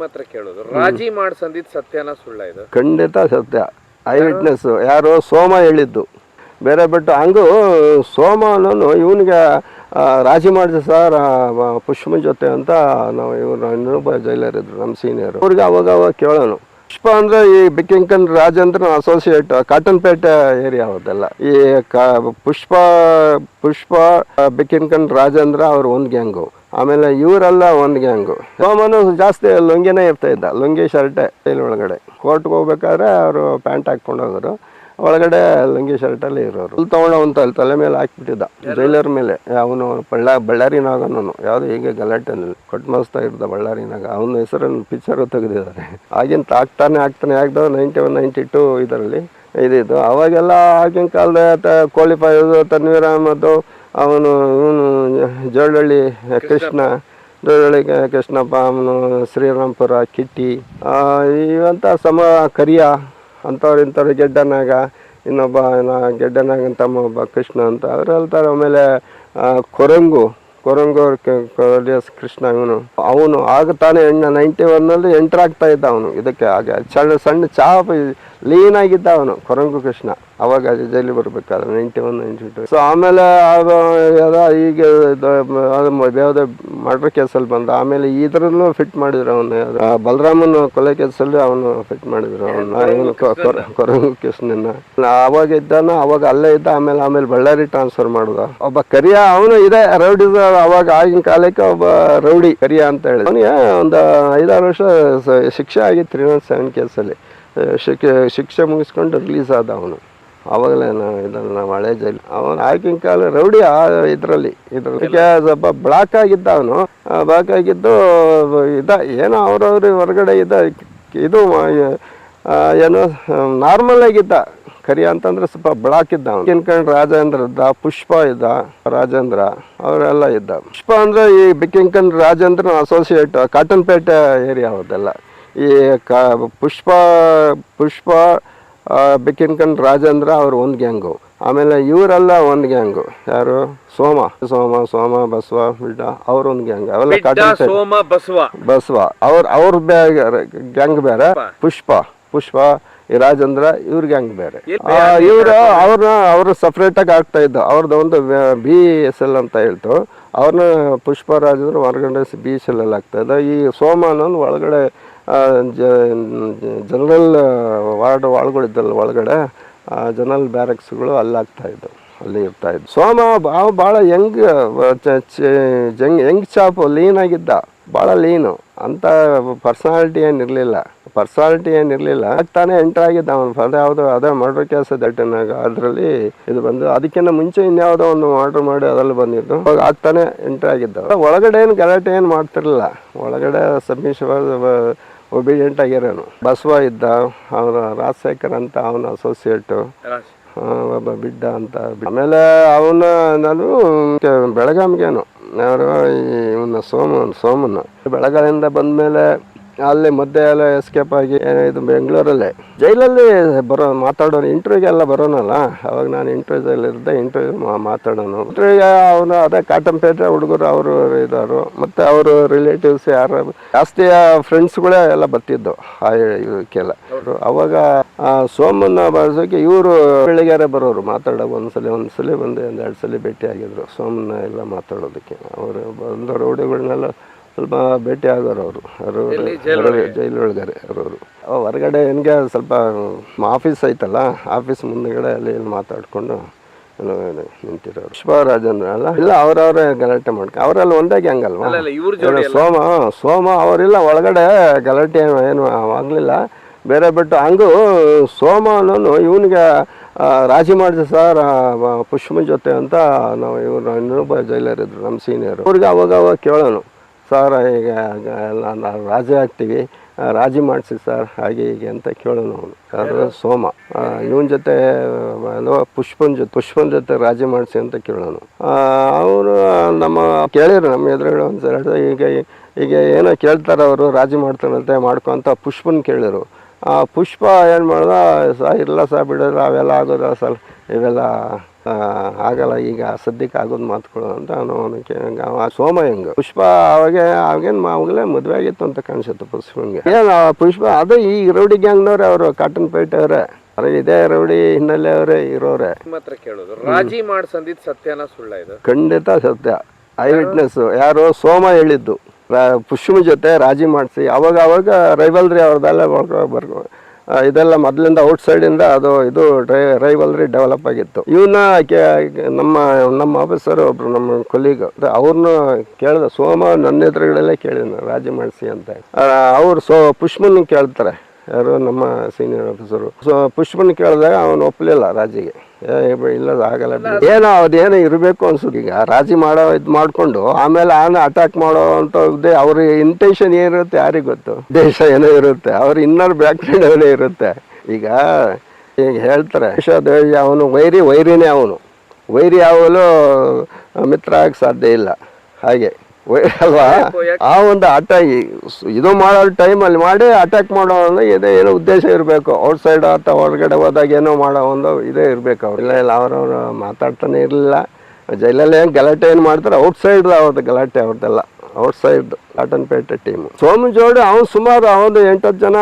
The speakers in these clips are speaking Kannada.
ಮಾತ್ರ ಕೇಳೋದು ರಾಜಿ ಮಾಡ್ಸಂದಿದ್ ಸತ್ಯನ ಸುಳ್ಳ ಇದು? ಖಂಡಿತ ಸತ್ಯ. ಐ ವಿಟ್ನೆಸ್ ಯಾರು ಸೋಮ ಹೇಳಿದ್ದು ಬೇರೆ. ಬಿಟ್ಟು ಹಂಗೂ ಸೋಮ ಅನ್ನೋನು ಇವನಿಗೆ ರಾಜಿ ಮಾಡಿದ ಸರ್ ಪುಷ್ಪನ ಜೊತೆ ಅಂತ ನಾವು ಇವರು ಇನ್ನೊಬ್ಬ ಜೈಲರ್ ಇದ್ರು ನಮ್ಮ ಸೀನಿಯರ್, ಅವ್ರಿಗೆ ಅವಾಗ ಕೇಳೋನು. ಪುಷ್ಪ ಅಂದ್ರೆ ಈ ಬಿಕ್ಕಿಂಕನ್ ರಾಜೇಂದ್ರ ಅಸೋಸಿಯೇಟ್ ಕಾಟನ್ಪೇಟೆ ಏರಿಯಾ ಅವದೆಲ್ಲ. ಈ ಪುಷ್ಪ ಬಿಕ್ಕಿಂಕನ್ ರಾಜೇಂದ್ರ ಅವ್ರು ಒಂದು ಗ್ಯಾಂಗು, ಆಮೇಲೆ ಇವರೆಲ್ಲ ಒಂದು ಗ್ಯಾಂಗು. ಸೋಮನು ಜಾಸ್ತಿ ಲುಂಗಿನೇ ಇರ್ತಾ ಇದ್ದ, ಲುಂಗಿ ಶರ್ಟೆ. ಜೈಲ್ ಒಳಗಡೆ ಕೋರ್ಟ್ಗೆ ಹೋಗ್ಬೇಕಾದ್ರೆ ಅವರು ಪ್ಯಾಂಟ್ ಹಾಕ್ಕೊಂಡು ಹೋಗೋರು, ಒಳಗಡೆ ಲುಂಗಿ ಶರ್ಟಲ್ಲಿ ಇರೋರು. ಅಲ್ಲಿ ತೊಗೊಂಡು ಅವನು ತಲೆ ಮೇಲೆ ಹಾಕ್ಬಿಟ್ಟಿದ್ದ ಜೈಲರ್ ಮೇಲೆ. ಅವನು ಬಳ್ಳಾರಿನಾಗನು ಯಾವುದೋ ಹೀಗೆ ಗಲಾಟೆನಲ್ಲಿ ಕೊಟ್ಟು ಮಸ್ತಾ ಇದ್ದ ಬಳ್ಳಾರಿನಾಗ. ಅವನ ಹೆಸರನ್ನು ಪಿಕ್ಚರು ತೆಗೆದಿದ್ದಾರೆ. ಆಗಿಂತ ಆಗ್ತಾನೆ ಆಗದ 91, 92 ಇದರಲ್ಲಿ ಇದಿದ್ದು. ಅವಾಗೆಲ್ಲ ಆಗಿನ ಕಾಲದ ಕೋಳಿಪಾಯೋದು, ತನ್ವೀರ್ ಅಹಮದ್, ಅವನು ಇವನು ಜೋಳಹಳ್ಳಿ ಕೃಷ್ಣಪ್ಪ, ಅವನು ಶ್ರೀರಾಮ್ಪುರ ಕಿಟ್ಟಿ, ಇವಂತ ಕರಿಯ ಅಂಥವ್ರು ಇಂಥವ್ರು, ಗೆಡ್ಡನಾಗ ಇನ್ನೊಬ್ಬ ಗೆಡ್ಡನಾಗ ಅಂತ ಒಬ್ಬ ಕೃಷ್ಣ ಅಂತ ಅವ್ರು ಹೇಳ್ತಾರೆ. ಆಮೇಲೆ ಕೊರಂಗು ಕೃಷ್ಣ ಅವನು ಆಗ ತಾನೇ 91ನಲ್ಲಿ ಎಂಟರ್ ಆಗ್ತಾ ಇದ್ದ ಅವನು ಇದಕ್ಕೆ. ಆಗ ಸಣ್ಣ ಚಾಪ್ ಲೀನ್ ಆಗಿದ್ದ ಅವನು ಕೊರಂಗು ಕೃಷ್ಣ ಅವಾಗ ಜೈಲಿಗೆ ಬರಬೇಕಾದ್ರೆ 91, 92. ಸೊ ಆಮೇಲೆ ಈಗ ಯಾವುದೇ ಮರ್ಡರ್ ಕೇಸಲ್ಲಿ ಬಂದ. ಆಮೇಲೆ ಇದರಲ್ಲೂ ಫಿಟ್ ಮಾಡಿದ್ರು ಅವನು, ಬಲರಾಮನ ಕೊಲೆ ಕೇಸಲ್ಲಿ ಅವನು ಫಿಟ್ ಮಾಡಿದ್ರು ಅವನು ಕೊರಂಗು ಕೃಷ್ಣನ. ಅವಾಗ ಇದ್ದಾನ, ಅವಾಗ ಅಲ್ಲೇ ಇದ್ದ. ಆಮೇಲೆ ಬಳ್ಳಾರಿ ಟ್ರಾನ್ಸ್ಫರ್ ಮಾಡ್ದ. ಒಬ್ಬ ಕರಿಯ ಅವನು ಇದೆ ರೌಡಿ. ಅವಾಗ ಆಗಿನ ಕಾಲಕ್ಕೆ ಒಬ್ಬ ರೌಡಿ ಕರಿಯ ಅಂತ ಹೇಳಿದ. ಅವನಿಗೆ ಒಂದು 5-6 ವರ್ಷ ಶಿಕ್ಷೆ ಆಗಿತ್ತು 307 ಕೇಸಲ್ಲಿ. ಶಿಕ್ಷೆ ಮುಗಿಸ್ಕೊಂಡು ರಿಲೀಸ್ ಆದ ಅವನು. ಆವಾಗಲೇ ನಾವು ಹಳೆ ಜೈಲು. ಅವನು ಆಗಿನ ಕಾಲ ರೌಡಿ ಇದರಲ್ಲಿ ಸ್ವಲ್ಪ ಬ್ಲಾಕ್ ಆಗಿದ್ದ ಅವನು. ಬ್ಲಾಕ್ ಆಗಿದ್ದು ಏನೋ ಅವ್ರವ್ರು ಹೊರಗಡೆ ಇದು ಏನು ನಾರ್ಮಲ್ ಆಗಿದ್ದ. ಕರಿಯ ಅಂತಂದ್ರೆ ಸ್ವಲ್ಪ ಬ್ಲಾಕ್ ಇದ್ದ. ಬಿಕ್ಕಿಂಕನ್ ರಾಜೇಂದ್ರ ಇದ್ದ, ಪುಷ್ಪ ಇದ್ದ, ರಾಜೇಂದ್ರ ಅವರೆಲ್ಲ ಇದ್ದ. ಪುಷ್ಪ ಅಂದ್ರೆ ಈ ಬಿಕ್ಕಿಂಕನ್ ರಾಜೇಂದ್ರ ಅಸೋಸಿಯೇಟ್ ಕಾಟನ್ಪೇಟೆ ಏರಿಯಾ ಅವದೆಲ್ಲ. ಈ ಪುಷ್ಪ ಬಿಕ್ಕಿಂಕನ್ ರಾಜೇಂದ್ರ ಅವ್ರು ಒಂದು ಗ್ಯಾಂಗು, ಆಮೇಲೆ ಇವರೆಲ್ಲ ಒಂದು ಗ್ಯಾಂಗು. ಯಾರು ಸೋಮ ಬಸವ ಬಿಡ್ಡ ಅವ್ರೊಂದು ಗ್ಯಾಂಗ್. ಅವೆಲ್ಲ ಬಸವ ಅವ್ರ ಗ್ಯಾಂಗ್ ಬೇರೆ. ಪುಷ್ಪ ಈ ರಾಜೇಂದ್ರ ಇವ್ರ ಗ್ಯಾಂಗ್ ಬೇರೆ. ಅವ್ರು ಸಪ್ರೇಟ್ ಆಗಿ ಆಗ್ತಾ ಇದ್ದು. ಅವ್ರದ್ದು ಒಂದು BSL ಅಂತ ಹೇಳ್ತು. ಅವ್ರನ್ನ ಪುಷ್ಪ ರಾಜೇಂದ್ರ ಹೊರಗಡೆ BSL ಅಲ್ಲಿ ಆಗ್ತಾ ಇದ್ದ. ಈ ಸೋಮ ಅನ್ನೋನು ಒಳಗಡೆ ಜನರಲ್ ವಾರ್ಡ್ ಒಳಗಳಿದ್ದಲ್ಲ, ಒಳಗಡೆ ಜನರಲ್ ಬ್ಯಾರಕ್ಸ್ಗಳು ಅಲ್ಲಿ ಇರ್ತಾ ಇದ್ದು. ಸೋಮ ಭಾಳ ಯಂಗ್ ಚಾಪ್, ಲೀನ್ ಆಗಿದ್ದ, ಭಾಳ ಲೀನು. ಅಂತ ಪರ್ಸನಾಲಿಟಿ ಏನಿರಲಿಲ್ಲ. ತಾನೇ ಎಂಟರ್ ಆಗಿದ್ದ ಅವನು. ಅದೇ ಮರ್ಡರ್ ಕೇಸ್ ದಟ್ಟನಾಗ ಅದರಲ್ಲಿ ಇದು ಬಂದು. ಅದಕ್ಕಿಂತ ಮುಂಚೆ ಇನ್ಯಾವುದೋ ಒಂದು ಮರ್ಡರ್ ಮಾಡಿ ಅದರಲ್ಲಿ ಬಂದಿದ್ದು. ಆಗ್ತಾನೆ ಎಂಟರ್ ಆಗಿದ್ದ. ಒಳಗಡೆ ಏನು ಗಲಾಟೆ ಏನು ಮಾಡ್ತಿರ್ಲಿಲ್ಲ. ಒಳಗಡೆ ಒಬಿಡಿಯಂಟ್ ಆಗಿರೋನು. ಬಸವ ಇದ್ದ, ಅವನ ರಾಜಶೇಖರ್ ಅಂತ ಅವನ ಅಸೋಸಿಯೇಟು, ಒಬ್ಬ ಬಿಡ್ಡ ಅಂತ. ಆಮೇಲೆ ನಾನು ಬೆಳಗಾಂಗೇನು ಯಾರು ಇವನ್ನ ಸೋಮನ ಬೆಳಗಾವಿಯಿಂದ ಬಂದಮೇಲೆ ಅಲ್ಲಿ ಮಧ್ಯೆ ಎಲ್ಲ ಎಸ್ಕೇಪ್ ಆಗಿ ಇದು ಬೆಂಗಳೂರಲ್ಲೇ ಜೈಲಲ್ಲಿ ಮಾತಾಡೋನು. ಇಂಟರ್ವ್ಯೂಗೆಲ್ಲ ಬರೋನಲ್ಲ, ಅವಾಗ ನಾನು ಇಂಟರ್ವ್ಯೂದಲ್ಲಿದ್ದೆ. ಮಾತಾಡೋನು. ಇಂಟರ್ವ್ಯೂಗೆ ಅವನು ಅದೇ ಕಾಟನ್ಪೇಟೆ ಹುಡುಗರು ಅವರು ಇದ್ದವರು, ಮತ್ತು ಅವರು ರಿಲೇಟಿವ್ಸ್ ಯಾರು ಜಾಸ್ತಿ ಫ್ರೆಂಡ್ಸ್ಗಳೇ ಎಲ್ಲ ಬರ್ತಿದ್ದು ಇದಕ್ಕೆಲ್ಲ. ಅವಾಗ ಸೋಮನ್ನ ಬಳಸೋಕೆ ಇವರು ಬೆಳಿಗ್ಗೆರೆ ಬರೋರು ಮಾತಾಡೋ. ಒಂದ್ಸಲಿ ಬಂದು 1-2 ಸಲ ಭೇಟಿ ಆಗಿದ್ರು ಸೋಮನ್ನ ಎಲ್ಲ ಮಾತಾಡೋದಕ್ಕೆ. ಅವರು ಬಂದ ರೌಡಿಗಳನ್ನೆಲ್ಲ ಸ್ವಲ್ಪ ಭೇಟಿ ಆಗೋರು ಅವರು ಜೈಲೊಳಗಾರೆ ಅವರು. ಹೊರಗಡೆ ಹೆಂಗೆ ಸ್ವಲ್ಪ ಆಫೀಸ್ ಐತಲ್ಲ, ಆಫೀಸ್ ಮುಂದಗಡೆ ಅಲ್ಲಿ ಮಾತಾಡ್ಕೊಂಡು ನಿಂತಿರೋರು. ಪುಷ್ಪ ರಾಜೇಂದ್ರ ಅಲ್ಲ, ಇಲ್ಲ ಅವ್ರವ್ರೇ ಗಲಾಟೆ ಮಾಡ್ಕೊ. ಅವರೆಲ್ಲ ಒಂದೇ ಗ್ಯಾಂಗ್ ಅಲ್ವಾ. ಸೋಮ ಅವರಿಲ್ಲ, ಒಳಗಡೆ ಗಲಾಟೆ ಏನು ಆಗಲಿಲ್ಲ ಬೇರೆ. ಬಿಟ್ಟು ಹಂಗೂ ಸೋಮ ಅನ್ನೋನು ಇವನಿಗೆ ರಾಜಿ ಮಾಡಿದ ಸರ್ ಪುಷ್ಪನ ಜೊತೆ ಅಂತ ನಾವು ಇನ್ನೊಬ್ಬ ಜೈಲರ್ ಇದ್ರು ನಮ್ಮ ಸೀನಿಯರ್, ಅವ್ರಿಗೆ ಅವಾಗ ಕೇಳೋನು. ಸರ್ ಈಗ ಎಲ್ಲ ನಾವು ರಾಜಿ ಆಗ್ತೀವಿ, ರಾಜಿ ಮಾಡಿಸಿ ಸರ್ ಹಾಗೆ ಹೀಗೆ ಅಂತ ಕೇಳೋನು ಅವನು. ಅದು ಸೋಮ ಇವನ ಜೊತೆ ಪುಷ್ಪನ ಜೊತೆ ರಾಜಿ ಮಾಡಿಸಿ ಅಂತ ಕೇಳೋನು. ಅವರು ಕೇಳಿದ್ರು ನಮ್ಮ ಎದುರುಗಡೆ ಒಂದ್ಸಲ. ಈಗ ಏನೋ ಕೇಳ್ತಾರೆ ಅವರು, ರಾಜಿ ಮಾಡ್ತಾರಂತೆ ಮಾಡ್ಕೊ ಅಂತ ಪುಷ್ಪನ್ ಕೇಳಿದ್ರು. ಪುಷ್ಪ ಏನು ಮಾಡ್ದ ಇಲ್ಲ ಬಿಡೋದು ಅವೆಲ್ಲ ಆಗೋದು ಇವೆಲ್ಲ ಆಗಲ್ಲ ಈಗ ಸದ್ಯಕ್ಕೆ ಆಗೋದು ಮಾತುಗಳು ಅಂತ ಅವನು ಸೋಮ ಹೆಂಗೆ ಪುಷ್ಪ ಅವಾಗೇನು ಅವಾಗಲೇ ಮದುವೆ ಆಗಿತ್ತು ಅಂತ ಕಾಣಿಸುತ್ತೆ ಪುಷ್ಪಂಗೆ ಏನು ಪುಷ್ಪ ಅದು ಈ ರೌಡಿ ಗ್ಯಾಂಗ್ನವ್ರೆ ಅವರು ಕಾಟನ್ ಪೇಟೆ ಅವರೇ ಇದೇ ರೌಡಿ ಹಿನ್ನೆಲೆ ಅವರೇ ಇರೋರೆ. ಮಾತ್ರ ಕೇಳೋದು ರಾಜಿ ಮಾಡ್ಸಂದಿದ್ ಸತ್ಯನ ಸುಳ್ಳ ಇದು? ಖಂಡಿತ ಸತ್ಯ. ಐ ವಿಟ್ನೆಸ್ ಯಾರು ಸೋಮ ಹೇಳಿದ್ದು ಪುಷ್ಪ ಜೊತೆ ರಾಜಿ ಮಾಡಿಸಿ ಅವಾಗ ರೈವಲ್ರಿ ಅವ್ರದ್ದೆಲ್ಲ ಇದೆಲ್ಲ ಮೊದಲಿಂದ ಔಟ್ಸೈಡಿಂದ ಇದು ರೈವಲ್ರಿ ಡೆವಲಪ್ ಆಗಿತ್ತು. ಇವನ್ನ ನಮ್ಮ ಆಫೀಸರ್ ಒಬ್ರು ನಮ್ಮ ಕೊಲೀಗ್ ಅವ್ರನ್ನ ಕೇಳಿದ ಸೋಮ ನನ್ನ ಎದುರುಗಡೆಲ್ಲೇ ಕೇಳಿದ ರಾಜಿ ಮಾಡಿಸಿ ಅಂತ. ಅವ್ರು ಪುಷ್ಪನ್ ಕೇಳ್ತಾರೆ ಯಾರು ನಮ್ಮ ಸೀನಿಯರ್ ಆಫೀಸರು. ಪುಷ್ಪನ್ ಕೇಳಿದಾಗ ಅವನು ಒಪ್ಪಲಿಲ್ಲ ರಾಜಿಗೆ. ಇಲ್ಲ ಆಗಲ್ಲ ಏನೋ ಅದೇನೋ ಇರಬೇಕು ಅನ್ಸುತ್ತೆ. ಈಗ ರಾಜಿ ಮಾಡಿಕೊಂಡು ಆಮೇಲೆ ಅಟ್ಯಾಕ್ ಮಾಡೋ ಅಂತ ಅವ್ರ ಇಂಟೆನ್ಷನ್ ಏನಿರುತ್ತೆ ಯಾರಿಗೆ ಗೊತ್ತು. ದೇಶ ಏನೋ ಇರುತ್ತೆ, ಅವ್ರ ಇನ್ನರ್ ಬ್ಯಾಕ್ ಗ್ರೌಂಡ್ ಏನೋ ಇರುತ್ತೆ. ಈಗ ಹೇಳ್ತಾರೆ ಅವನು ವೈರಿನೇ ಅವನು. ವೈರಿ ಯಾವಲು ಮಿತ್ರ ಆಗಕ್ಕೆ ಸಾಧ್ಯ ಇಲ್ಲ. ಹಾಗೆ ಅಲ್ವಾ? ಆ ಒಂದು ಇದು ಮಾಡೋ ಟೈಮಲ್ಲಿ ಮಾಡಿ ಅಟ್ಯಾಕ್ ಮಾಡೋ ಏನೋ ಉದ್ದೇಶ ಇರಬೇಕು. ಔಟ್ಸೈಡ್ ಅಥವಾ ಹೊರಗಡೆ ಹೋದಾಗ ಏನೋ ಮಾಡೋ ಒಂದು ಇದೇ ಇರಬೇಕು. ಅವ್ರು ಇಲ್ಲ ಅವ್ರವ್ರು ಮಾತಾಡ್ತಾನೆ ಇರಲಿಲ್ಲ. ಜೈಲಲ್ಲಿ ಏನು ಗಲಾಟೆ ಏನು ಮಾಡ್ತಾರೆ ಔಟ್ಸೈಡ್ ಅವ್ರದ್ದು ಗಲಾಟೆ ಅವ್ರದ್ದೆಲ್ಲ ಔಟ್ಸೈಡ್ ಕಾಟನ್ ಪೇಟೆ ಟೀಮು. ಸೋಮ ಜೋಡಿ ಅವನು ಸುಮಾರು 8-10 ಜನ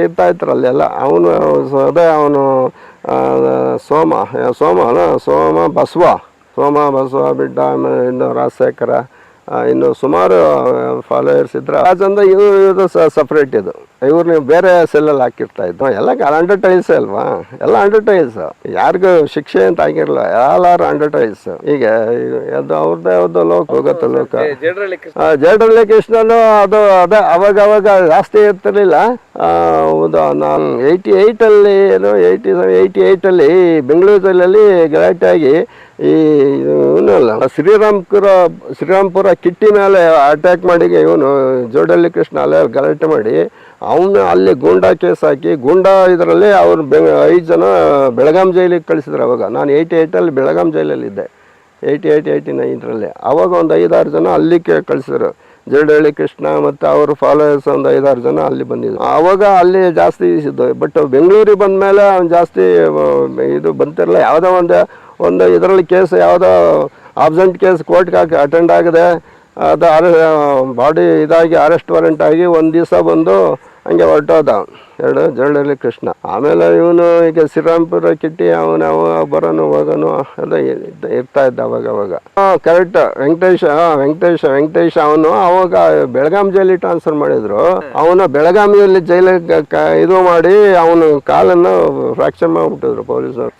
ಇರ್ತಾ ಇದ್ರು ಅಲ್ಲೆಲ್ಲ. ಅವನು ಸೋಮ ಬಸವ ಬಿಡ್ಡ, ಇನ್ನು ರಾಜಶೇಖರ, ಇನ್ನು ಸುಮಾರು ಫಾಲೋಯರ್ಸ್ ಇದ್ರು. ರಾಜಂದ ಇವರು ಸಪ್ರೇಟ್ ಇದು. ಇವ್ರನ್ನ ಬೇರೆ ಸೆಲ್ಲಲ್ಲಿ ಹಾಕಿರ್ತಾ ಇದ್ದು. ಎಲ್ಲ ಅಂಡರ್ಟೈಸ್ ಅಲ್ವಾ, ಎಲ್ಲ ಅಂಡರ್ಟೈಸ್. ಯಾರಿಗೂ ಶಿಕ್ಷೆ ಅಂತ ಆಗಿರಲ್ಲ, ಎಲ್ಲಾರು ಅಂಡರ್ಟೈಸ್. ಈಗ ಅದು ಅವ್ರದ್ದೇ ಯಾವ್ದು ಲೋಕ ಹೋಗುತ್ತೆ ಲೋಕ. ಜೇಡ್ರಳ್ಳಿ ಕೃಷ್ಣನು ಅದೇ ಅವಾಗ ಜಾಸ್ತಿ ಇರ್ತಿರ್ಲಿಲ್ಲ. ನಾನು 88 ಏನೋ 88 ಬೆಂಗಳೂರು ಜೈಲಲ್ಲಿ ಗಲಾಟೆ ಆಗಿ ಈ ಇವನಲ್ಲ ಶ್ರೀರಾಮ್ಪುರ ಕಿಟ್ಟಿ ಮೇಲೆ ಅಟ್ಯಾಕ್ ಮಾಡಿ ಇವನು ಜೋಡಳ್ಳಿ ಕೃಷ್ಣ ಅಲ್ಲೇ ಗಲಾಟೆ ಮಾಡಿ ಅವನು ಅಲ್ಲಿ ಗೂಂಡಾ ಕೇಸ್ ಹಾಕಿ ಇದರಲ್ಲಿ ಅವ್ರು 5 ಜನ ಬೆಳಗಾಂ ಜೈಲಿಗೆ ಕಳಿಸಿದ್ರು. ಅವಾಗ ನಾನು 88 ಬೆಳಗಾಂ ಜೈಲಲ್ಲಿದ್ದೆ. 89 ಅವಾಗ ಒಂದು 5-6 ಜನ ಅಲ್ಲಿಗೆ ಕಳಿಸಿದ್ರು. ಜೋಡಳ್ಳಿ ಕೃಷ್ಣ ಮತ್ತು ಅವರು ಫಾಲೋಯರ್ಸ್ ಒಂದು 5-6 ಜನ ಅಲ್ಲಿ ಬಂದಿದ್ರು. ಆವಾಗ ಅಲ್ಲಿ ಜಾಸ್ತಿ ಇದ್ದು. ಬಟ್ ಬೆಂಗಳೂರಿಗೆ ಬಂದ ಮೇಲೆ ಅವ್ನು ಜಾಸ್ತಿ ಇದು ಬಂತಿರಲಿಲ್ಲ. ಯಾವುದೋ ಒಂದು ಇದರಲ್ಲಿ ಕೇಸ್ ಯಾವುದೋ ಆಬ್ಸೆಂಟ್ ಕೇಸ್ ಕೋರ್ಟ್ಗೆ ಅಟೆಂಡ್ ಆಗಿದೆ. ಅದು ಬಾಡಿ ಇದಾಗಿ ಅರೆಸ್ಟ್ ವಾರೆಂಟ್ ಆಗಿ ಒಂದು ದಿವಸ ಬಂದು ಹಂಗೆ ಹೊರಟೋದ ಜೋಡಳ್ಳಿ ಕೃಷ್ಣ. ಆಮೇಲೆ ಇವನು ಈಗ ಶ್ರೀರಾಮ್ಪುರ ಕಿಟ್ಟಿ ಅವನು ಬರೋನು ಹೋಗೋನು ಅದು ಇರ್ತಾ ಇದ್ದ ಅವಾಗ. ಕರೆಕ್ಟ್. ವೆಂಕಟೇಶ್ ಅವನು ಅವಾಗ ಬೆಳಗಾಂ ಜೈಲಿಗೆ ಟ್ರಾನ್ಸ್ಫರ್ ಮಾಡಿದ್ರು. ಅವನು ಬೆಳಗಾವಿಯಲ್ಲಿ ಜೈಲಿಗೆ ಇದು ಮಾಡಿ ಅವನು ಕಾಲನ್ನು ಫ್ರಾಕ್ಚರ್ ಮಾಡಿಬಿಟ್ಟಿದ್ರು ಪೊಲೀಸರು.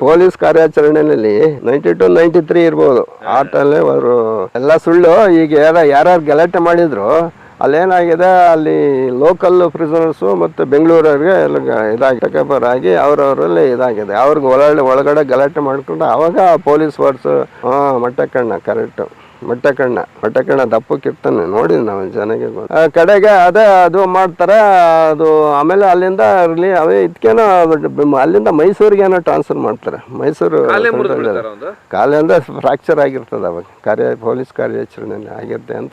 ಪೊಲೀಸ್ ಕಾರ್ಯಾಚರಣೆಯಲ್ಲಿ 92-93 ಇರ್ಬೋದು. ಆ ಟೈಮಲ್ಲಿ ಅವರು ಎಲ್ಲ ಸುಳ್ಳು. ಈಗ ಯಾರ್ಯಾರು ಗಲಾಟೆ ಮಾಡಿದ್ರು ಅಲ್ಲೇನಾಗಿದೆ, ಅಲ್ಲಿ ಲೋಕಲ್ ಪ್ರಿಸನರ್ಸು ಮತ್ತು ಬೆಂಗಳೂರವ್ರಿಗೆ ಎಲ್ಲ ಇದಾಗಿ ಅವರವರಲ್ಲಿ ಇದಾಗಿದೆ. ಅವ್ರಿಗೆ ಒಳಗಡೆ ಗಲಾಟೆ ಮಾಡಿಕೊಂಡು ಆವಾಗ ಪೊಲೀಸ್ ಫೋರ್ಸ್ ಮಟ್ಟಕಣ್ಣ ಕರೆಕ್ಟು ಮಟ್ಟಕಣ್ಣ ದಪ್ಪಕ್ಕಿರ್ತಾನೆ ನೋಡಿ ನಾವು ಜನಗೆ ಕಡೆಗೆ ಅದು ಮಾಡ್ತಾರೆ. ಅದು ಆಮೇಲೆ ಅಲ್ಲಿಂದ ಇದಕ್ಕೇನೋ ಅಲ್ಲಿಂದ ಮೈಸೂರಿಗೇನೋ ಟ್ರಾನ್ಸ್ಫರ್ ಮಾಡ್ತಾರೆ. ಮೈಸೂರು ಕಾಲೇ ಅಂದ್ರೆ ಫ್ರಾಕ್ಚರ್ ಆಗಿರ್ತದೆ ಅವಾಗ ಪೊಲೀಸ್ ಕಾರ್ಯಾಚರಣೆಯಲ್ಲಿ ಆಗಿರುತ್ತೆ ಅಂತ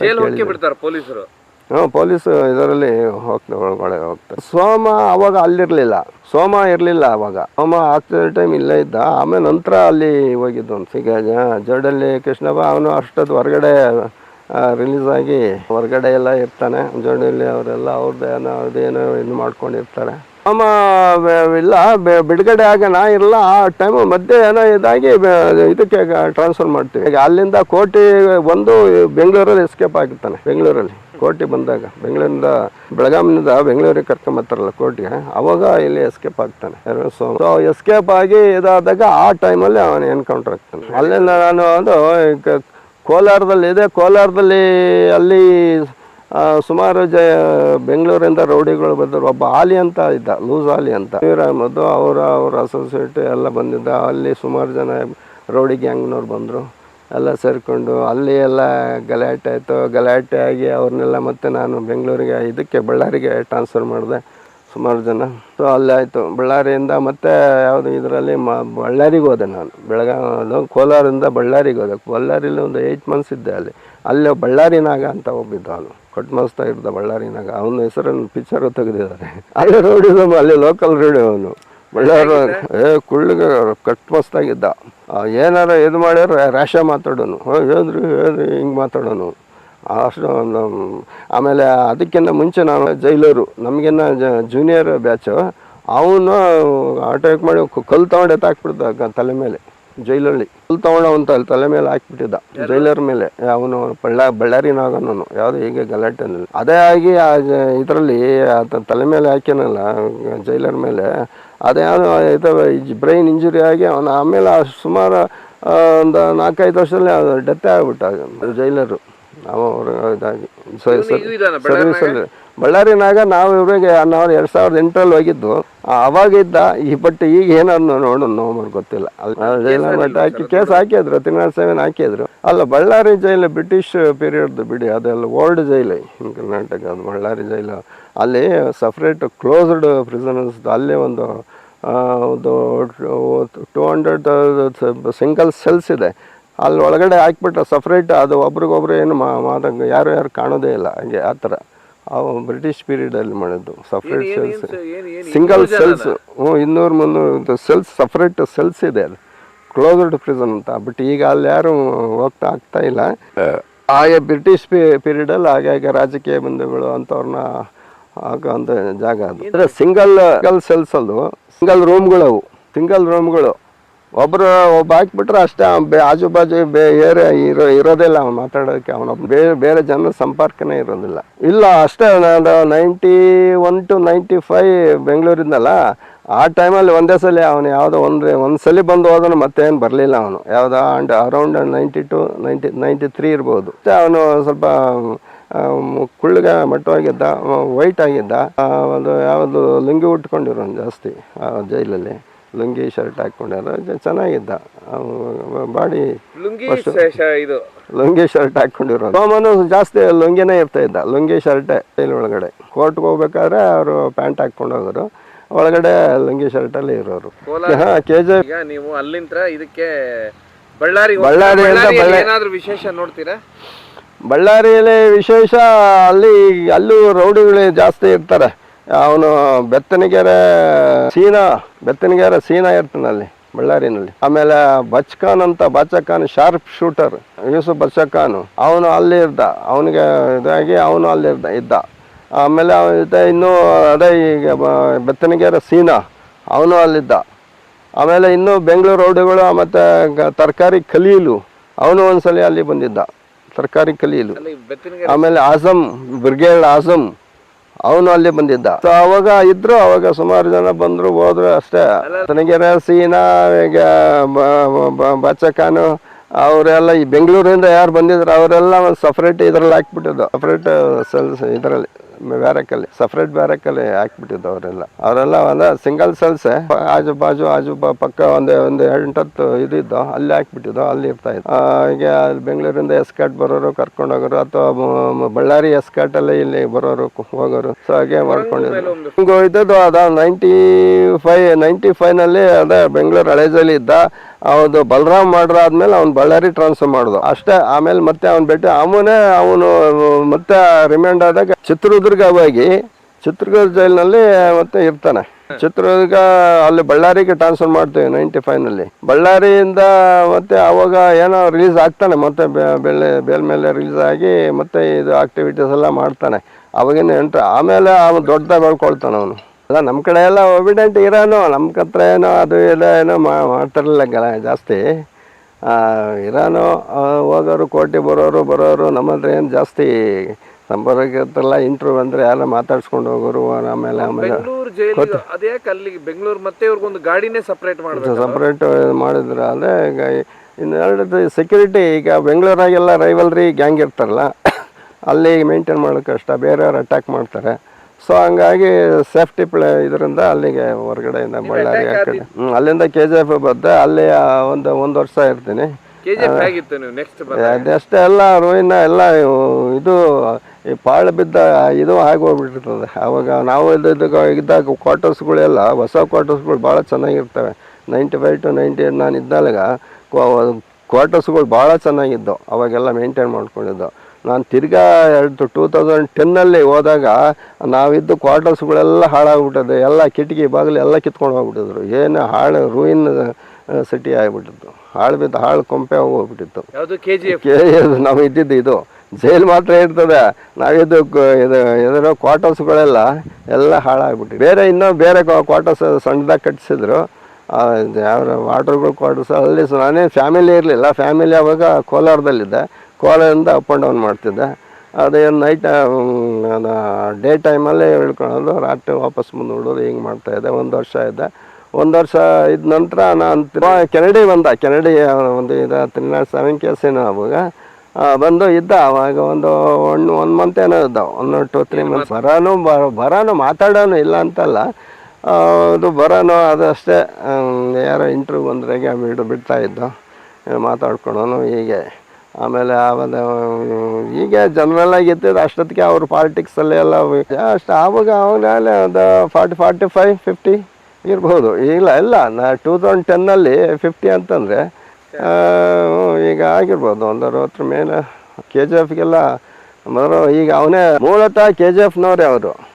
ಪೊಲೀಸರು. ಪೊಲೀಸ್ ಇದರಲ್ಲಿ ಒಳಗಡೆ ಹೋಗ್ತಾರೆ. ಸೋಮ ಅವಾಗ ಅಲ್ಲಿರಲಿಲ್ಲ. ಅವಾಗ ಸೋಮ ಆಗ್ತಿದ್ದ ಟೈಮ್ ಇಲ್ಲೇ ಇದ್ದ. ಆಮೇಲೆ ನಂತರ ಅಲ್ಲಿ ಹೋಗಿದ್ದು ಅಂತ. ಈಗ ಜೋಡಳ್ಳಿ ಕೃಷ್ಣಪ್ಪ ಅವನು ಅಷ್ಟೊತ್ತು ಹೊರಗಡೆ ರಿಲೀಸ್ ಆಗಿ ಹೊರಗಡೆ ಎಲ್ಲ ಇರ್ತಾನೆ. ಜೋಡಳ್ಳಿ ಅವರೆಲ್ಲ ಅದೇನೋ ಇದು ಮಾಡ್ಕೊಂಡಿರ್ತಾರೆ. ಸೋಮ ಇಲ್ಲ ಬಿಡುಗಡೆ ಆಗೋಣ ಇರಲ್ಲ. ಆ ಟೈಮು ಮಧ್ಯೆ ಏನೋ ಇದಾಗಿ ಇದಕ್ಕೆ ಟ್ರಾನ್ಸ್ಫರ್ ಮಾಡ್ತೀವಿ. ಈಗ ಅಲ್ಲಿಂದ ಕೋಟಿ ಬಂದು ಬೆಂಗಳೂರಲ್ಲಿ ಎಸ್ಕೇಪ್ ಆಗಿರ್ತಾನೆ. ಬೆಂಗಳೂರಲ್ಲಿ ಕೋರ್ಟಿಗೆ ಬಂದಾಗ ಬೆಳಗಾವಿನಿಂದ ಬೆಂಗಳೂರಿಗೆ ಕರ್ಕೊಂಬರ್ತಾರಲ್ಲ ಕೋರ್ಟಿಗೆ, ಅವಾಗ ಇಲ್ಲಿ ಎಸ್ಕೇಪ್ ಆಗ್ತಾನೆ. ಸೊ ಎಸ್ಕೇಪ್ ಆಗಿ ಇದಾದಾಗ ಆ ಟೈಮಲ್ಲಿ ಅವನು ಎನ್ಕೌಂಟರ್ ಆಗ್ತಾನೆ. ಅಲ್ಲಿಂದ ನಾನು ಕೋಲಾರದಲ್ಲಿ ಅಲ್ಲಿ ಸುಮಾರು ಬೆಂಗಳೂರಿಂದ ರೌಡಿಗಳು ಬಂದರು. ಒಬ್ಬ ಆಲಿ ಅಂತ ಇದ್ದ, ಲೂಸ್ ಆಲಿ ಅಂತ, ಶ್ರೀರಾಮದ್ದು ಅವ್ರ ಅಸೋಸಿಯೇಟ್ ಎಲ್ಲ ಬಂದಿದ್ದ. ಅಲ್ಲಿ ಸುಮಾರು ಜನ ರೌಡಿ ಗ್ಯಾಂಗ್ನವ್ರು ಬಂದರು. ಎಲ್ಲ ಸೇರಿಕೊಂಡು ಅಲ್ಲಿ ಎಲ್ಲ ಗಲಾಟೆ ಆಯಿತು. ಗಲಾಟೆ ಆಗಿ ಅವ್ರನ್ನೆಲ್ಲ ಮತ್ತೆ ನಾನು ಬೆಂಗಳೂರಿಗೆ ಬಳ್ಳಾರಿಗೆ ಟ್ರಾನ್ಸ್ಫರ್ ಮಾಡಿದೆ. ಸುಮಾರು ಜನ. ಸೊ ಅಲ್ಲೇ ಆಯಿತು. ಬಳ್ಳಾರಿಯಿಂದ ಮತ್ತೆ ಯಾವುದು ಇದರಲ್ಲಿ ಬಳ್ಳಾರಿಗೆ ಹೋದೆ ನಾನು. ಬೆಳಗಾವಿ ಕೋಲಾರಿಂದ ಬಳ್ಳಾರಿಗೆ ಹೋದೆ. ಬಳ್ಳಾರಿಲಿ ಒಂದು 8 months ಇದ್ದೆ ಅಲ್ಲಿ. ಅಲ್ಲಿ ಬಳ್ಳಾರಿ ನಾಗ ಅಂತ ಒಬ್ಬಿದ್ದ, ಅವನು ಕೊಟ್ಮಸ್ತಾ ಇದ್ದ ಬಳ್ಳಾರಿ ನಾಗ. ಅವನ ಹೆಸರನ್ನು ಪಿಕ್ಚರು ತೆಗೆದಿದ್ದಾರೆ. ಅಲ್ಲಿ ರೌಡಿಸಮ್, ಅಲ್ಲಿ ಲೋಕಲ್ ರೌಡಿ ಅವನು. ಬಳ್ಳಾರಿ ಕುಳ್ಳಿಗೆ ಕಟ್ ಮಸ್ತಾಗಿದ್ದ. ಏನಾರ ಇದು ಮಾಡ್ಯಾರ ರ್ಯಾಶ ಮಾತಾಡೋನು, ಹೇಳಿದ್ರಿ ಹಿಂಗೆ ಮಾತಾಡೋನು ಅಷ್ಟು. ಆಮೇಲೆ ಅದಕ್ಕಿಂತ ಮುಂಚೆ ನಾವು ಜೈಲರು, ನಮಗಿನ್ನ ಜೂನಿಯರ್ ಬ್ಯಾಚು, ಅವನು ಅಟ್ಯಾಕ್ ಮಾಡಿ ಕಲ್ಲು ತೊಗೊಂಡು ಎತ್ತಾಕ್ಬಿಡ್ದ ತಲೆ ಮೇಲೆ. ಜೈಲಲ್ಲಿ ಕಲ್ಲು ತೊಗೊಂಡು ಅವನು ತಲೆ ಮೇಲೆ ಹಾಕ್ಬಿಟ್ಟಿದ್ದ, ಜೈಲರ್ ಮೇಲೆ. ಅವನು ಬಳ್ಳಾರಿ ನಾಗನವನು, ಯಾವುದೋ ಹೀಗೆ ಗಲಾಟೆನಲ್ಲಿ. ಅದೇ ಆಗಿ ಇದರಲ್ಲಿ ತಲೆ ಮೇಲೆ ಹಾಕ್ಯನಲ್ಲ ಜೈಲರ್ ಮೇಲೆ, ಅದ್ಯಾವುದು ಇದು ಬ್ರೈನ್ ಇಂಜುರಿ ಆಗಿ ಅವನು ಆಮೇಲೆ ಸುಮಾರು ಒಂದು 4-5 ವರ್ಷದಲ್ಲಿ ಡೆತ್ ಆಗಿಬಿಟ್ಟ ಜೈಲರು. ನಾವು ಇದಾಗಿ ಸರ್ವಿಸಲ್ಲಿ ಬಳ್ಳಾರಿನಾಗ ನಾವು ಇವ್ರಿಗೆ ನಾವು 2008ರಲ್ಲಿ ಹೋಗಿದ್ದು. ಅವಾಗಿದ್ದ ಬಟ್ ಈಗ ಏನಾದ್ರು ನೋಡೋಣ ನೋವು ಗೊತ್ತಿಲ್ಲ. ಜೈಲರ್ ಮಟ್ಟ ಹಾಕಿ ಕೇಸ್ ಹಾಕಿದ್ರು, 307 ಹಾಕಿದ್ರು. ಅಲ್ಲ, ಬಳ್ಳಾರಿ ಜೈಲು ಬ್ರಿಟಿಷ್ ಪೀರಿಯಡ್ದು ಬಿಡಿ, ಅದೆಲ್ಲ ಓಲ್ಡ್ ಜೈಲು ಇನ್ ಕರ್ನಾಟಕ. ಅದು ಬಳ್ಳಾರಿ ಜೈಲು. ಅಲ್ಲಿ ಸಪ್ರೇಟ್ ಕ್ಲೋಸ್ಡ್ ಪ್ರಿಸನರ್ಸ್, ಅಲ್ಲೇ ಒಂದು 200 ಸಿಂಗಲ್ ಸೆಲ್ಸ್ ಇದೆ. ಅಲ್ಲಿ ಒಳಗಡೆ ಹಾಕ್ಬಿಟ್ರೆ ಸಪ್ರೇಟ್, ಅದು ಒಬ್ರಿಗೊಬ್ರು ಏನು ಯಾರು ಕಾಣೋದೇ ಇಲ್ಲ. ಹಾಗೆ ಆ ಥರ ಬ್ರಿಟಿಷ್ ಪೀರಿಯಡಲ್ಲಿ ಮಾಡಿದ್ದು. Separate cells, single cells. 200-300 cells, separate cells ಇದೆ. ಅದು ಕ್ಲೋಸ್ಡ್ ಪ್ರಿಸನ್ ಅಂತ. ಬಟ್ ಈಗ ಅಲ್ಲಿ ಯಾರು ಆಗ್ತಾ ಇಲ್ಲ. ಹಾಗೆ ಬ್ರಿಟಿಷ್ ಪೀರಿಯಡಲ್ಲಿ ಹಾಗೆ ರಾಜಕೀಯ ಬಂಧುಗಳು ಅಂಥವ್ರನ್ನ ಹಾಕೋಂಥ ಜಾಗ ಅದು. ಅಂದರೆ ಸಿಂಗಲ್ ಸೆಲ್ಸ್, ಅದು ಸಿಂಗಲ್ ರೂಮ್ಗಳು. ಸಿಂಗಲ್ ರೂಮ್ಗಳು ಒಬ್ಬ ಹಾಕ್ಬಿಟ್ರೆ ಅಷ್ಟೇ. ಆಜು ಬಾಜು ಇರೋದಿಲ್ಲ ಅವ್ನು ಮಾತಾಡೋಕ್ಕೆ. ಅವನ ಬೇರೆ ಜನರ ಸಂಪರ್ಕನೇ ಇರೋದಿಲ್ಲ. ಇಲ್ಲ ಅಷ್ಟೇ. ನಾನು 91 to 95 ಬೆಂಗಳೂರಿದ್ದಲ್ಲ, ಆ ಟೈಮಲ್ಲಿ ಒಂದೇ ಸಲ ಅವನು ಯಾವುದೋ ಒಂದು ಸಲ ಬಂದು ಹೋದನು, ಮತ್ತೇನು ಬರಲಿಲ್ಲ ಅವನು. ಯಾವುದೋ ಅರೌಂಡ್ 92-93 ಇರ್ಬೋದು. ಅವನು ಸ್ವಲ್ಪ ಕುಳ್ಳಿಗೆ ಮಟ್ಟವಾಗಿದ್ದ, ವೈಟ್ ಆಗಿದ್ದ. ಒಂದು ಯಾವುದು ಲುಂಗಿ ಉಟ್ಕೊಂಡಿರೋನು ಜಾಸ್ತಿ ಜೈಲಲ್ಲಿ. ಲುಂಗಿ ಶರ್ಟ್ ಹಾಕ್ಕೊಂಡ್ಯಾರ, ಚೆನ್ನಾಗಿದ್ದ. ಬಾಡಿ ಲುಂಗಿ ಶರ್ಟ್ ಹಾಕ್ಕೊಂಡಿರೋ. ಸೋಮನು ಜಾಸ್ತಿ ಲುಂಗಿನೇ ಇರ್ತಾ ಇದ್ದ, ಲುಂಗಿ ಶರ್ಟೇ. ಜೈಲು ಒಳಗಡೆ ಕೋರ್ಟ್ಗೆ ಹೋಗ್ಬೇಕಾದ್ರೆ ಅವರು ಪ್ಯಾಂಟ್ ಹಾಕ್ಕೊಂಡು ಹೋಗೋರು, ಒಳಗಡೆ ಲುಂಗಿ ಶರ್ಟಲ್ಲಿ ಇರೋರು. KGF. ನೀವು ಅಲ್ಲಿಂದ ಇದಕ್ಕೆ ಬಳ್ಳಾರಿ ಏನಾದ್ರೂ ವಿಶೇಷ ನೋಡ್ತೀರಾ? ಬಳ್ಳಾರಿಯಲ್ಲಿ ವಿಶೇಷ, ಅಲ್ಲೂ ರೌಡಿಗಳು ಜಾಸ್ತಿ ಇರ್ತಾರೆ. ಅವನು ಬೆತ್ತನಗೆರೆ ಸೀನಾ ಇರ್ತಾನಲ್ಲಿ ಬಳ್ಳಾರಿನಲ್ಲಿ. ಆಮೇಲೆ ಬಚ್ಖಾನ್ ಅಂತ, ಬಾಚಖಾನ್ ಶಾರ್ಪ್ ಶೂಟರ್, ಯೂಸುಫ್ ಬಚ್ಚಖಾನು, ಅವನು ಅಲ್ಲಿ ಇದ್ದ. ಅವನಿಗೆ ಇದಾಗಿ ಅವನು ಅಲ್ಲಿ ಇದ್ದ. ಆಮೇಲೆ ಇನ್ನೂ ಅದೇ ಈಗ ಬೆತ್ತನಗೆರೆ ಸೀನಾ, ಅವನು ಅಲ್ಲಿದ್ದ. ಆಮೇಲೆ ಇನ್ನೂ ಬೆಂಗಳೂರು ರೌಡಿಗಳು, ಮತ್ತು ತರಕಾರಿ ಖಲೀಲು, ಅವನು ಒಂದ್ಸಲ ಅಲ್ಲಿ ಬಂದಿದ್ದ, ತರಕಾರಿ ಖಲೀಲು. ಆಮೇಲೆ ಬ್ರಿಗೇಡ್ ಆಜಮ್, ಅವನು ಅಲ್ಲಿ ಬಂದಿದ್ದ. ಸೊ ಅವಾಗ ಇದ್ರು, ಅವಾಗ ಸುಮಾರು ಜನ ಬಂದರು ಹೋದ್ರು ಅಷ್ಟೇ. ಬೆತ್ತನಗೆರೆ ಸೀನಾ, ಈಗ ಬಾಚಖಾನು ಅವರೆಲ್ಲ ಈ ಬೆಂಗಳೂರಿಂದ ಯಾರು ಬಂದಿದ್ರು ಅವರೆಲ್ಲ ಒಂದು ಸಪ್ರೇಟ್ ಇದರಲ್ಲಿ ಹಾಕ್ಬಿಟ್ಟಿದ್ದು. ಸಪ್ರೇಟ್ ಸೆಲ್ಸ್ ಇದರಲ್ಲಿ ಬ್ಯಾರಕಲ್ಲಿ, ಸಪ್ರೇಟ್ ಬ್ಯಾರಕಲ್ಲಿ ಹಾಕ್ಬಿಟ್ಟಿದ್ದು ಅವರೆಲ್ಲ ಒಂದು ಸಿಂಗಲ್ ಸೆಲ್ಸೆ. ಆಜು ಪಕ್ಕ ಒಂದು 8-10 ಇದಿದ್ದು, ಅಲ್ಲಿ ಹಾಕ್ಬಿಟ್ಟಿದ್ದು, ಅಲ್ಲಿ ಇರ್ತಾ ಇತ್ತು. ಈಗ ಬೆಂಗಳೂರಿಂದ ಎಸ್ಕಾಟ್ ಬರೋರು, ಕರ್ಕೊಂಡು ಹೋಗೋರು, ಅಥವಾ ಬಳ್ಳಾರಿ ಎಸ್ಕಾಟಲ್ಲಿ ಇಲ್ಲಿ ಬರೋರು ಹೋಗೋರು. ಸೊ ಹಾಗೆ ಮಾಡ್ಕೊಂಡಿದ್ದು. ಇದ್ದದ್ದು ಅದ 95ನಲ್ಲಿ ಅದೇ ಬೆಂಗಳೂರು ಹಳೆಜಲ್ಲಿ ಇದ್ದ. ಹೌದು, ಬಲರಾಮ್ ಮಾಡ್ರ ಆದ್ಮೇಲೆ ಅವ್ನು ಬಳ್ಳಾರಿ ಟ್ರಾನ್ಸ್ಫರ್ ಮಾಡೋದು ಅಷ್ಟೇ. ಆಮೇಲೆ ಮತ್ತೆ ಅವನು ಮತ್ತೆ ರಿಮ್ಯಾಂಡ್ ಆದಾಗ ಚಿತ್ರದುರ್ಗ ಹೋಗಿ ಚಿತ್ರದುರ್ಗ ಜೈಲಿನಲ್ಲಿ ಮತ್ತೆ ಇರ್ತಾನೆ. ಚಿತ್ರದುರ್ಗ ಅಲ್ಲಿ ಬಳ್ಳಾರಿಗೆ ಟ್ರಾನ್ಸ್ಫರ್ ಮಾಡ್ತೀವಿ 95ನಲ್ಲಿ. ಬಳ್ಳಾರಿಯಿಂದ ಮತ್ತೆ ಅವಾಗ ಏನೋ ರಿಲೀಸ್ ಆಗ್ತಾನೆ, ಮತ್ತೆ ಬೇಲ್ ಮೇಲೆ ರಿಲೀಸ್ ಆಗಿ ಮತ್ತೆ ಇದು ಆಕ್ಟಿವಿಟೀಸ್ ಎಲ್ಲ ಮಾಡ್ತಾನೆ. ಅವಾಗಿನ ಆಮೇಲೆ ಅವನು ದೊಡ್ಡದಾಗಿ ಬೆಳ್ಕೊಳ್ತಾನೆ ಅವನು. ಅಲ್ಲ, ನಮ್ಮ ಕಡೆ ಎಲ್ಲ ಒಬಿಡೆಂಟ್ ಇರೋನು, ನಮ್ಮ ಹತ್ರ ಏನೋ ಅದು ಏನೋ ಮಾಡ್ತಾರಲ್ಲ ಜಾಸ್ತಿ. ಇರಾನು ಹೋಗೋರು, ಕೋಟಿ ಬರೋರು. ನಮ್ಮ ಹತ್ರ ಏನು ಜಾಸ್ತಿ ಸಂಪರ್ಕ ಇರ್ತಲ್ಲ. ಇಂಟ್ರ್ಯೂ ಬಂದರೆ ಯಾರು ಮಾತಾಡ್ಸ್ಕೊಂಡು ಹೋಗೋರು. ಆಮೇಲೆ ಬೆಂಗಳೂರು ಮತ್ತೆ ಇವ್ರಿಗೊಂದು ಗಾಡಿನೇ ಸಪ್ರೇಟ್ ಮಾಡಿದ್ರು. ಅದೇ ಈಗ ಇನ್ನೆರಡು ಸೆಕ್ಯೂರಿಟಿ. ಈಗ ಬೆಂಗಳೂರಾಗೆಲ್ಲ ರೈವಲ್ರಿ ಗ್ಯಾಂಗ್ ಇರ್ತಾರಲ್ಲ, ಅಲ್ಲಿ ಮೇಂಟೈನ್ ಮಾಡೋಕ್ಕೆ ಕಷ್ಟ, ಬೇರೆಯವ್ರು ಅಟ್ಯಾಕ್ ಮಾಡ್ತಾರೆ. ಸೊ ಹಂಗಾಗಿ ಸೇಫ್ಟಿ ಇದರಿಂದ ಅಲ್ಲಿಗೆ ಹೊರಗಡೆಯಿಂದ ಬಳ್ಳಾರಿ ಆ ಕಡೆ ಅಲ್ಲಿಂದ KGF ಬಂದೆ. ಅಲ್ಲಿ ಒಂದು ವರ್ಷ ಇರ್ತೀನಿ. KGF ಅದಷ್ಟೇ ಎಲ್ಲ ರೂಯಿನ ಎಲ್ಲ ಇದು ಈ ಪಾಳು ಬಿದ್ದ ಇದು ಆಗೋಗ್ಬಿಟ್ಟಿರ್ತದೆ. ಆವಾಗ ನಾವು ಇದ್ದಾಗ ಕ್ವಾರ್ಟರ್ಸ್ಗಳೆಲ್ಲ ಹೊಸ ಕ್ವಾರ್ಟರ್ಸ್ಗಳು ಭಾಳ ಚೆನ್ನಾಗಿರ್ತವೆ. 95 to 98 ನಾನು ಇದ್ದಾಗ ಕ್ವಾರ್ಟರ್ಸ್ಗಳು ಭಾಳ ಚೆನ್ನಾಗಿದ್ದವು. ಅವಾಗೆಲ್ಲ ಮೇಂಟೈನ್ ಮಾಡ್ಕೊಂಡಿದ್ದು. ನಾನು ತಿರ್ಗಾ 2010 ಹೋದಾಗ ನಾವಿದ್ದು ಕ್ವಾರ್ಟರ್ಸ್ಗಳೆಲ್ಲ ಹಾಳಾಗ್ಬಿಟ್ಟಿದೆ. ಎಲ್ಲ ಕಿಟಕಿ ಬಾಗಿಲು ಎಲ್ಲ ಕಿತ್ಕೊಂಡು ಹೋಗ್ಬಿಟ್ಟಿದ್ರು. ಏನು ರೂಯಿನ್ ಸಿಟಿ ಆಗಿಬಿಟ್ಟಿತ್ತು. ಹಾಳು ಕೊಂಪೆ ಹೋಗ್ಬಿಟ್ಟಿತ್ತು. ಯಾವುದು KGF? ನಾವು ಇದ್ದಿದ್ದು ಇದು ಜೈಲು ಮಾತ್ರ ಇರ್ತದೆ. ನಾವಿದ್ದು ಇದರ ಕ್ವಾರ್ಟರ್ಸ್ಗಳೆಲ್ಲ ಎಲ್ಲ ಹಾಳಾಗ್ಬಿಟ್ಟು ಬೇರೆ ಕ್ವಾರ್ಟರ್ಸ್ ಸಣ್ಣದಾಗಿ ಕಟ್ಟಿಸಿದ್ರು. ಯಾವ ವಾಟರ್ಗಳು ಕ್ವಾರ್ಟರ್ಸ್ ಅಲ್ಲಿ ನಾನೇ ಫ್ಯಾಮಿಲಿ ಇರಲಿಲ್ಲ. ಫ್ಯಾಮಿಲಿ ಅವಾಗ ಕೋಲಾರದಲ್ಲಿದ್ದೆ. ಕೋಲಾರದಿಂದ ಅಪ್ ಆ್ಯಂಡ್ ಡೌನ್ ಮಾಡ್ತಿದ್ದೆ. ಅದೇನು ನೈಟ್ ಡೇ ಟೈಮಲ್ಲೇ ಇಳ್ಕೊಳ್ಳೋದು, ರಾತ್ರಿ ವಾಪಸ್ ಮುಂದೂಡೋದು ಹಿಂಗೆ ಮಾಡ್ತಾಯಿದ್ದೆ. 1 ವರ್ಷ ಇದ್ದೆ. 1 ವರ್ಷ ಇದ್ದ ನಂತರ ನಾನು ಕೆನಡಿ ಒಂದು 7 ಕೇಸ್ ಏನೋ ಅವಾಗ ಬಂದು ಇದ್ದ. ಅವಾಗ ಒಂದು 1 ಮಂತ್ ಏನೋ ಇದ್ದ, 1 to 3 months. ಬರೋನು ಮಾತಾಡೋನು ಇಲ್ಲ ಅಂತಲ್ಲ, ಅದು ಬರೋನು ಅದಷ್ಟೇ. ಯಾರೋ ಇಂಟ್ರ್ವ್ಯೂ ಬಂದ್ರಾಗೆ ಬಿಡ್ತಾಯಿದ್ದು, ಮಾತಾಡ್ಕೊಳೋನು ಹೀಗೆ. ಆಮೇಲೆ ಹೀಗೆ ಜನರಲ್ಲಾಗಿ ಇರ್ತಿದ್ದು. ಅಷ್ಟೊತ್ತಿಗೆ ಅವರು ಪಾಲಿಟಿಕ್ಸಲ್ಲಿ ಎಲ್ಲ ಅಷ್ಟು ಆವಾಗ ಒಂದು 40, 45, 50 ಇರ್ಬೋದು. ಇಲ್ಲ 2010 50 ಅಂತಂದರೆ ಈಗ ಆಗಿರ್ಬೋದು ಒಂದು 60 ಮೇಲೆ. KGFಗೆಲ್ಲ ಈಗ ಅವನೇ ಮೂಲತಃ KGFನವರೇ ಅವರು.